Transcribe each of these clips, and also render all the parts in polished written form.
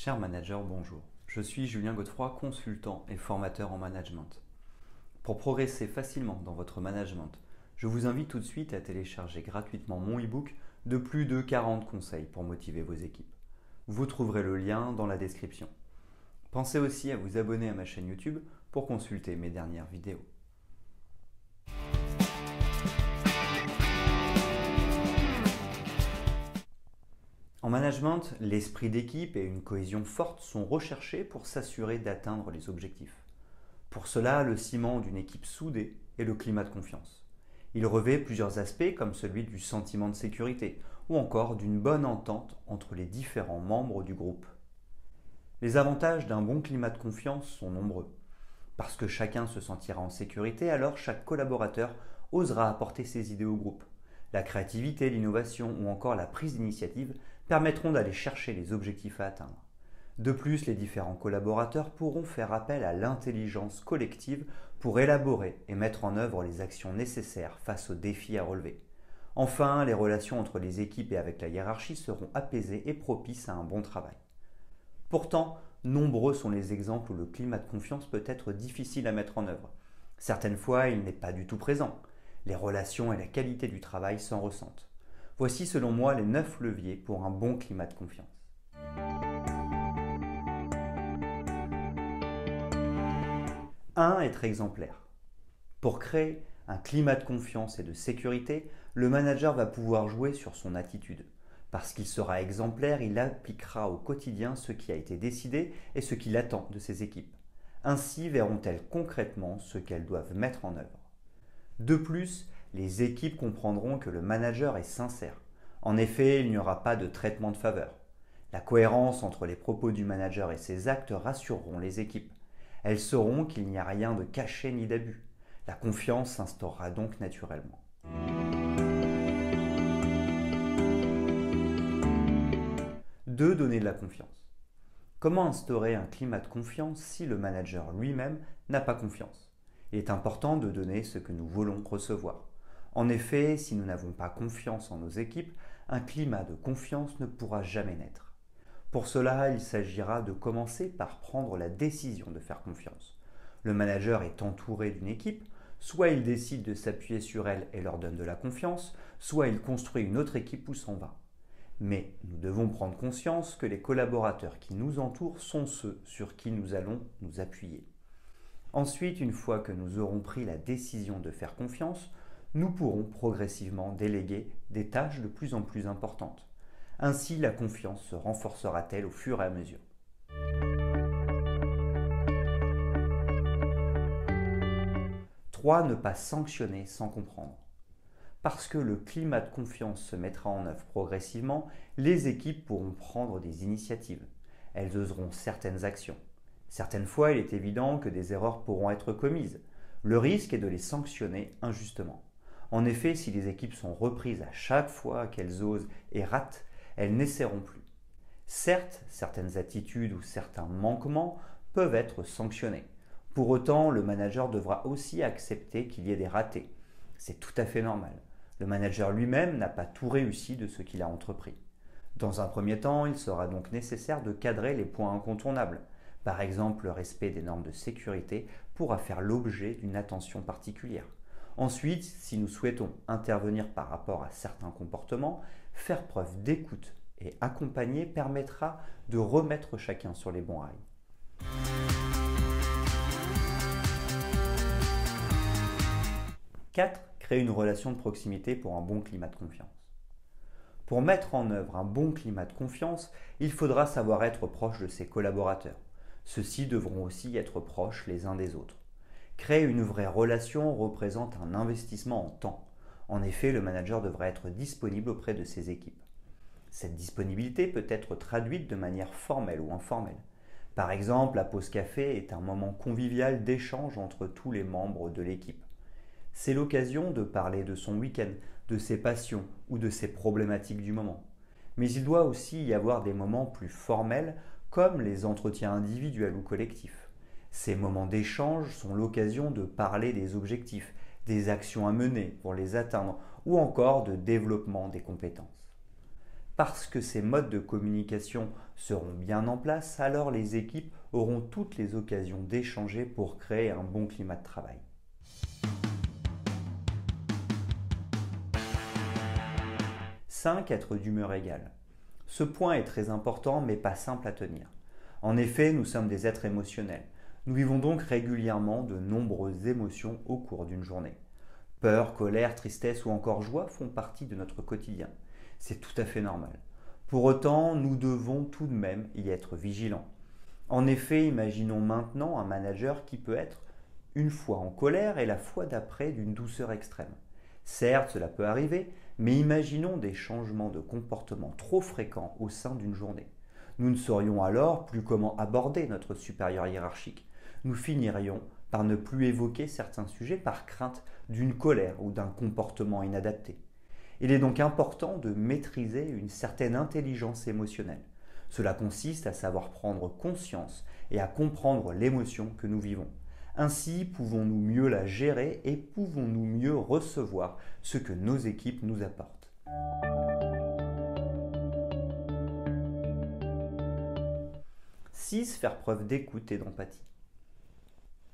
Cher manager, bonjour. Je suis Julien Godefroy, consultant et formateur en management. Pour progresser facilement dans votre management, je vous invite tout de suite à télécharger gratuitement mon e-book de plus de 40 conseils pour motiver vos équipes. Vous trouverez le lien dans la description. Pensez aussi à vous abonner à ma chaîne YouTube pour consulter mes dernières vidéos. En management, l'esprit d'équipe et une cohésion forte sont recherchés pour s'assurer d'atteindre les objectifs. Pour cela, le ciment d'une équipe soudée est le climat de confiance. Il revêt plusieurs aspects comme celui du sentiment de sécurité ou encore d'une bonne entente entre les différents membres du groupe. Les avantages d'un bon climat de confiance sont nombreux. Parce que chacun se sentira en sécurité, alors chaque collaborateur osera apporter ses idées au groupe. La créativité, l'innovation ou encore la prise d'initiative permettront d'aller chercher les objectifs à atteindre. De plus, les différents collaborateurs pourront faire appel à l'intelligence collective pour élaborer et mettre en œuvre les actions nécessaires face aux défis à relever. Enfin, les relations entre les équipes et avec la hiérarchie seront apaisées et propices à un bon travail. Pourtant, nombreux sont les exemples où le climat de confiance peut être difficile à mettre en œuvre. Certaines fois, il n'est pas du tout présent. Les relations et la qualité du travail s'en ressentent. Voici selon moi les 9 leviers pour un bon climat de confiance. 1. Être exemplaire. Pour créer un climat de confiance et de sécurité, le manager va pouvoir jouer sur son attitude. Parce qu'il sera exemplaire, il appliquera au quotidien ce qui a été décidé et ce qu'il attend de ses équipes. Ainsi verront-elles concrètement ce qu'elles doivent mettre en œuvre. De plus, les équipes comprendront que le manager est sincère. En effet, il n'y aura pas de traitement de faveur. La cohérence entre les propos du manager et ses actes rassureront les équipes. Elles sauront qu'il n'y a rien de caché ni d'abus. La confiance s'instaurera donc naturellement. 2. Donner de la confiance. Comment instaurer un climat de confiance si le manager lui-même n'a pas confiance? Il est important de donner ce que nous voulons recevoir. En effet, si nous n'avons pas confiance en nos équipes, un climat de confiance ne pourra jamais naître. Pour cela, il s'agira de commencer par prendre la décision de faire confiance. Le manager est entouré d'une équipe, soit il décide de s'appuyer sur elle et leur donne de la confiance, soit il construit une autre équipe ou s'en va. Mais nous devons prendre conscience que les collaborateurs qui nous entourent sont ceux sur qui nous allons nous appuyer. Ensuite, une fois que nous aurons pris la décision de faire confiance, nous pourrons progressivement déléguer des tâches de plus en plus importantes. Ainsi, la confiance se renforcera-t-elle au fur et à mesure. 3. Ne pas sanctionner sans comprendre. Parce que le climat de confiance se mettra en œuvre progressivement, les équipes pourront prendre des initiatives. Elles oseront certaines actions. Certaines fois, il est évident que des erreurs pourront être commises. Le risque est de les sanctionner injustement. En effet, si les équipes sont reprises à chaque fois qu'elles osent et ratent, elles n'essaieront plus. Certes, certaines attitudes ou certains manquements peuvent être sanctionnés. Pour autant, le manager devra aussi accepter qu'il y ait des ratés. C'est tout à fait normal. Le manager lui-même n'a pas tout réussi de ce qu'il a entrepris. Dans un premier temps, il sera donc nécessaire de cadrer les points incontournables. Par exemple, le respect des normes de sécurité pourra faire l'objet d'une attention particulière. Ensuite, si nous souhaitons intervenir par rapport à certains comportements, faire preuve d'écoute et accompagner permettra de remettre chacun sur les bons rails. 4. Créer une relation de proximité pour un bon climat de confiance. Pour mettre en œuvre un bon climat de confiance, il faudra savoir être proche de ses collaborateurs. Ceux-ci devront aussi être proches les uns des autres. Créer une vraie relation représente un investissement en temps. En effet, le manager devra être disponible auprès de ses équipes. Cette disponibilité peut être traduite de manière formelle ou informelle. Par exemple, la pause café est un moment convivial d'échange entre tous les membres de l'équipe. C'est l'occasion de parler de son week-end, de ses passions ou de ses problématiques du moment. Mais il doit aussi y avoir des moments plus formels comme les entretiens individuels ou collectifs. Ces moments d'échange sont l'occasion de parler des objectifs, des actions à mener pour les atteindre ou encore de développement des compétences. Parce que ces modes de communication seront bien en place, alors les équipes auront toutes les occasions d'échanger pour créer un bon climat de travail. 5. Être d'humeur égale. Ce point est très important mais pas simple à tenir. En effet, nous sommes des êtres émotionnels. Nous vivons donc régulièrement de nombreuses émotions au cours d'une journée. Peur, colère, tristesse ou encore joie font partie de notre quotidien. C'est tout à fait normal. Pour autant, nous devons tout de même y être vigilants. En effet, imaginons maintenant un manager qui peut être une fois en colère et la fois d'après d'une douceur extrême. Certes, cela peut arriver, mais imaginons des changements de comportement trop fréquents au sein d'une journée. Nous ne saurions alors plus comment aborder notre supérieur hiérarchique. Nous finirions par ne plus évoquer certains sujets par crainte d'une colère ou d'un comportement inadapté. Il est donc important de maîtriser une certaine intelligence émotionnelle. Cela consiste à savoir prendre conscience et à comprendre l'émotion que nous vivons. Ainsi, pouvons-nous mieux la gérer et pouvons-nous mieux recevoir ce que nos équipes nous apportent. « 6. Faire preuve d'écoute et d'empathie.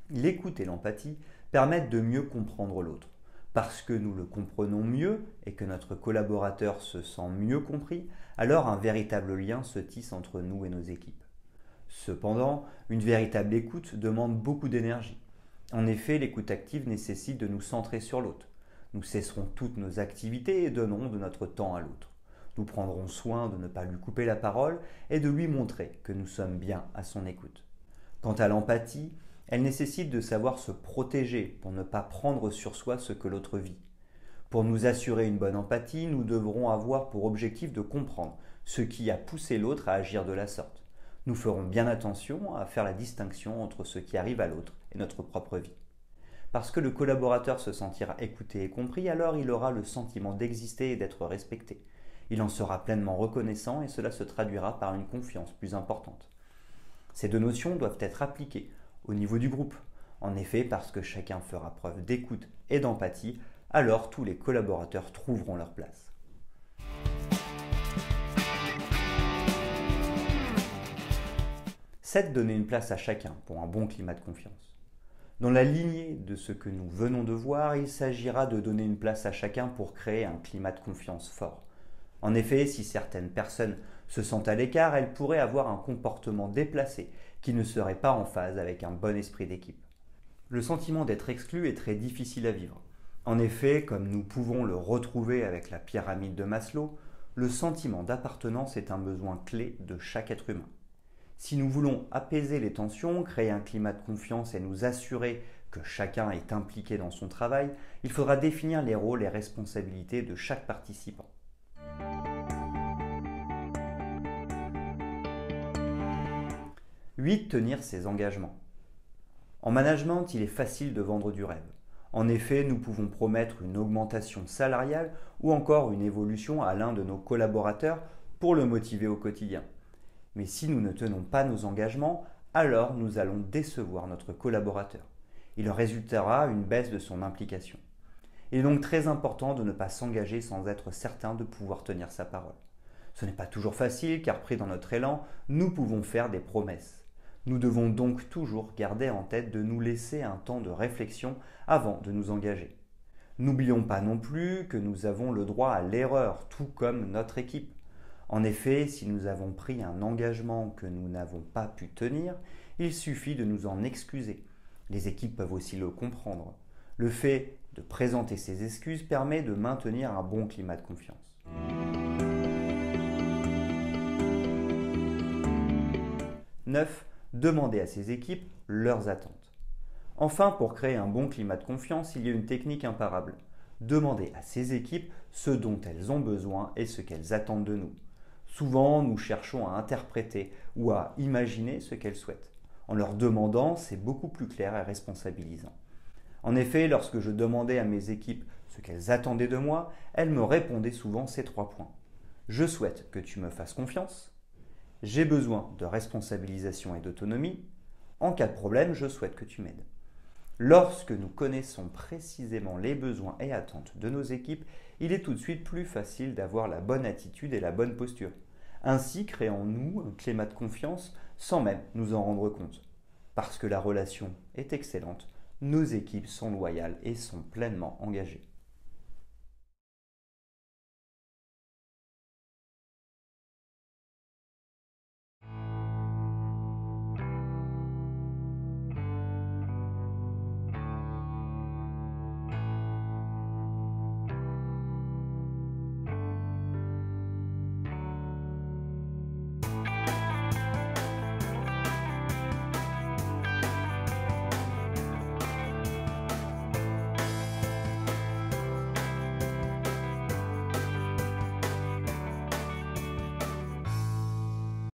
L'écoute et l'empathie permettent de mieux comprendre l'autre. Parce que nous le comprenons mieux et que notre collaborateur se sent mieux compris, alors un véritable lien se tisse entre nous et nos équipes. Cependant, une véritable écoute demande beaucoup d'énergie. En effet, l'écoute active nécessite de nous centrer sur l'autre. Nous cesserons toutes nos activités et donnerons de notre temps à l'autre. Nous prendrons soin de ne pas lui couper la parole et de lui montrer que nous sommes bien à son écoute. Quant à l'empathie, elle nécessite de savoir se protéger pour ne pas prendre sur soi ce que l'autre vit. Pour nous assurer une bonne empathie, nous devrons avoir pour objectif de comprendre ce qui a poussé l'autre à agir de la sorte. Nous ferons bien attention à faire la distinction entre ce qui arrive à l'autre et notre propre vie. Parce que le collaborateur se sentira écouté et compris, alors il aura le sentiment d'exister et d'être respecté. Il en sera pleinement reconnaissant et cela se traduira par une confiance plus importante. Ces deux notions doivent être appliquées au niveau du groupe. En effet, parce que chacun fera preuve d'écoute et d'empathie, alors tous les collaborateurs trouveront leur place. 7. Donner une place à chacun pour un bon climat de confiance. Dans la lignée de ce que nous venons de voir, il s'agira de donner une place à chacun pour créer un climat de confiance fort. En effet, si certaines personnes se sentent à l'écart, elles pourraient avoir un comportement déplacé qui ne serait pas en phase avec un bon esprit d'équipe. Le sentiment d'être exclu est très difficile à vivre. En effet, comme nous pouvons le retrouver avec la pyramide de Maslow, le sentiment d'appartenance est un besoin clé de chaque être humain. Si nous voulons apaiser les tensions, créer un climat de confiance et nous assurer que chacun est impliqué dans son travail, il faudra définir les rôles et responsabilités de chaque participant. 8. Tenir ses engagements. En management, il est facile de vendre du rêve. En effet, nous pouvons promettre une augmentation salariale ou encore une évolution à l'un de nos collaborateurs pour le motiver au quotidien. Mais si nous ne tenons pas nos engagements, alors nous allons décevoir notre collaborateur. Il en résultera une baisse de son implication. Il est donc très important de ne pas s'engager sans être certain de pouvoir tenir sa parole. Ce n'est pas toujours facile car pris dans notre élan, nous pouvons faire des promesses. Nous devons donc toujours garder en tête de nous laisser un temps de réflexion avant de nous engager. N'oublions pas non plus que nous avons le droit à l'erreur, tout comme notre équipe. En effet, si nous avons pris un engagement que nous n'avons pas pu tenir, il suffit de nous en excuser. Les équipes peuvent aussi le comprendre. Le fait de présenter ces excuses permet de maintenir un bon climat de confiance. 9. Demander à ses équipes leurs attentes. Enfin, pour créer un bon climat de confiance, il y a une technique imparable. Demander à ses équipes ce dont elles ont besoin et ce qu'elles attendent de nous. Souvent, nous cherchons à interpréter ou à imaginer ce qu'elles souhaitent. En leur demandant, c'est beaucoup plus clair et responsabilisant. En effet, lorsque je demandais à mes équipes ce qu'elles attendaient de moi, elles me répondaient souvent ces 3 points. Je souhaite que tu me fasses confiance. J'ai besoin de responsabilisation et d'autonomie. En cas de problème, je souhaite que tu m'aides. Lorsque nous connaissons précisément les besoins et attentes de nos équipes, il est tout de suite plus facile d'avoir la bonne attitude et la bonne posture. Ainsi créons-nous un climat de confiance sans même nous en rendre compte. Parce que la relation est excellente, nos équipes sont loyales et sont pleinement engagées.